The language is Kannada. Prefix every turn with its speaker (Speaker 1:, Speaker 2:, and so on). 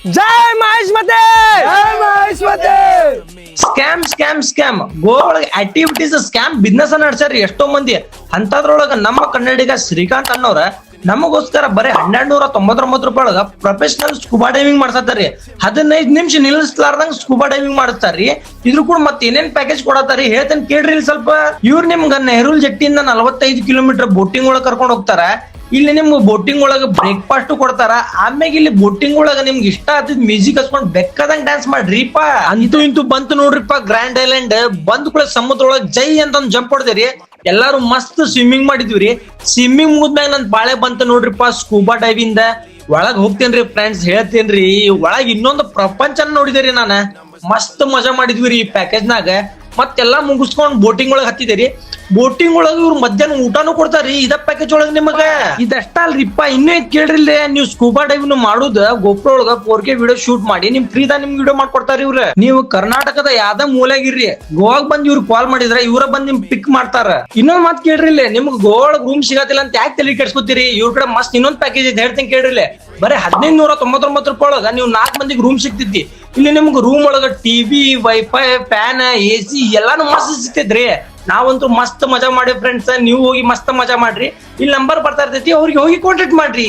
Speaker 1: ಜೈ ಮಹೇಶ್ ಮತ್ತೆ
Speaker 2: ಸ್ಕ್ಯಾಮ್ ಸ್ಕ್ಯಾಮ್ ಸ್ಕ್ಯಾಮ್ ಗೋವಾ ಒಳಗ ಆಕ್ಟಿವಿಟೀಸ್ ಸ್ಕ್ಯಾಮ್ ಬಿಸ್ನೆಸ್ ನಡ್ಸ್ಯಾರ ಎಷ್ಟೋ ಮಂದಿ. ಅಂತದ್ರೊಳಗ ನಮ್ಮ ಕನ್ನಡಿಗ ಶ್ರೀಕಾಂತ್ ಅನ್ನೋರ ನಮಗೋಸ್ಕರ ಬರೀ 1299 ರೂಪಾಯಿ ಒಳಗ ಪ್ರೊಫೆಷನಲ್ ಸ್ಕೂಬಾ ಡೈವಿಂಗ್ ಮಾಡ್ಸತ್ತಾರಿ. 15 ನಿಮಿಷ ನಿಲ್ಲಿಸ್ಲಾರ್ದಂಗ ಸ್ಕೂಬಾ ಡೈವಿಂಗ್ ಮಾಡಿಸ್ತಾರ್ರಿ. ಇದ್ರ ಕೂಡ ಮತ್ತೆ ಏನೇನ್ ಪ್ಯಾಕೇಜ್ ಕೊಡತಾರಿ ಹೇಳ್ತೇನೆ ಕೇಳ್ರಿ ಇಲ್ಲಿ ಸ್ವಲ್ಪ. ಇವ್ರು ನಿಮ್ಗ ನೆಹರೂಲ್ ಜಟ್ಟಿಯಿಂದ 45 ಕಿಲೋಮೀಟರ್ ಬೋಟಿಂಗ್ ಒಳಗ ಕರ್ಕೊಂಡ್ ಹೋಗ್ತಾರ. ಇಲ್ಲಿ ನಿಮ್ಗೆ ಬೋಟಿಂಗ್ ಒಳಗ ಬ್ರೇಕ್ಫಾಸ್ಟ್ ಕೊಡ್ತಾರ. ಆಮ್ಯಾಗ ಇಲ್ಲಿ ಬೋಟಿಂಗ್ ಒಳಗ ನಿಮ್ಗೆ ಇಷ್ಟ ಆತಿದ್ ಮ್ಯೂಸಿಕ್ ಹಚ್ಕೊಂಡ್ ಬೆಕ್ಕದಂಗ್ ಡ್ಯಾನ್ಸ್ ಮಾಡ್ರಿಪ್ಪ. ಅಂತೂ ಇಂತೂ ಬಂತು ನೋಡ್ರಿಪ್ಪ ಗ್ರ್ಯಾಂಡ್ ಐಲ್ಯಾಂಡ್. ಬಂದ್ ಕೂಡ ಸಮುದ್ರ ಒಳಗ ಜೈ ಅಂತ ಜಂಪ್ ಹೊಡೆದಿರಿ. ಎಲ್ಲಾರು ಮಸ್ತ್ ಸ್ವಿಮ್ಮಿಂಗ್ ಮಾಡಿದ್ವಿ. ಸ್ವಿಮ್ಮಿಂಗ್ ಮುಗಿದ್ಮ್ಯಾಗ ನನ್ ಬಾಳೆ ಬಂತು ನೋಡ್ರಿಪ್ಪ ಸ್ಕೂಬಾ ಡೈವಿಂಗ್. ಒಳಗ್ ಹೋಗ್ತೇನ್ರಿ ಫ್ರೆಂಡ್ಸ್ ಹೇಳ್ತೇನ್ರಿ. ಒಳಗ್ ಇನ್ನೊಂದು ಪ್ರಪಂಚನ ನೋಡಿದೇರಿ ನಾನ. ಮಸ್ತ್ ಮಜಾ ಮಾಡಿದ್ವಿ ರೀ ಈ ಪ್ಯಾಕೇಜ್ ನಾಗ. ಮತ್ತೆಲ್ಲಾ ಮುಗಿಸ್ಕೊಂಡ್ ಬೋಟಿಂಗ್ ಒಳಗ್ ಹತ್ತಿದೇರಿ. ಬೋಟಿಂಗ್ ಒಳಗ ಇವ್ರು ಮಧ್ಯಾಹ್ನ ಊಟಾನು ಕೊಡ್ತಾರ್ರಿ ಇದ ಪ್ಯಾಕೇಜ್ ಒಳಗ ನಿಮಗ. ಇದಷ್ಟ ಅಲ್ರಿಪ್ಪ ಇನ್ನೂ ಕೇಳ್ರಿ. ನೀವು ಸ್ಕೂಬಾ ಡೈವಿಂಗ್ ಮಾಡುದ ಗೋಪ್ರೋ ಒಳಗ 4K ವಿಡಿಯೋ ಶೂಟ್ ಮಾಡಿ ನಿಮ್ ಫ್ರೀದ ನಿಮ್ ವಿಡಿಯೋ ಮಾಡ್ಕೊಡ್ತಾರ ಇವ್ರ. ನೀವು ಕರ್ನಾಟಕದ ಯಾವ್ದ ಮೂಲೆಗಿರ್ರಿ ಗೋವಾಗ್ ಬಂದ್ ಇವ್ರು ಕಾಲ್ ಮಾಡಿದ್ರ ಇವ್ರ ಬಂದ್ ನಿಮ್ ಪಿಕ್ ಮಾಡ್ತಾರ. ಇನ್ನೊಂದ್ ಮಾತ್ ಕೇಳ್ರಿ ನಿಮ್ಗೆ ಗೋವಾ ಒಳಗ್ ರೂಮ್ ಸಿಗತ್ತಿಲ್ಲ ಅಂತ ಯಾಕೆ ತಲೆ ಕೆಡ್ಸ್ಕೊತೀರಿ. ಇವ್ರ ಕಡೆ ಮಸ್ತ್ ಇನ್ನೊಂದ್ ಪ್ಯಾಕೇಜ್ ಇದೆ ಹೇಳ್ತೀನಿ ಕೇಳ್ರಿ. ಬರೀ 1599 ರೂಪಾಯಿ ಒಳಗ ನೀವು 4 ಮಂದಿಗೆ ರೂಮ್ ಸಿಗ್ತಿದ್ದಿ. ಇಲ್ಲಿ ನಿಮ್ಗೆ ರೂಮ್ ಒಳಗ ಟಿವಿ ವೈಫೈ ಫ್ಯಾನ್ AC ಎಲ್ಲಾನು ಮಸ್ತ್ ಸಿಗ್ತಿದ್ರಿ. ನಾವಂತೂ ಮಸ್ತ್ ಮಜಾ ಮಾಡಿ ಫ್ರೆಂಡ್ಸ್. ನೀವು ಹೋಗಿ ಮಸ್ತ್ ಮಜಾ ಮಾಡ್ರಿ. ಇಲ್ಲಿ ನಂಬರ್ ಬರ್ತಾ ಇರ್ತೈತಿ ಅವ್ರಿಗೆ ಹೋಗಿ ಕಾಂಟ್ಯಾಕ್ಟ್ ಮಾಡ್ರಿ.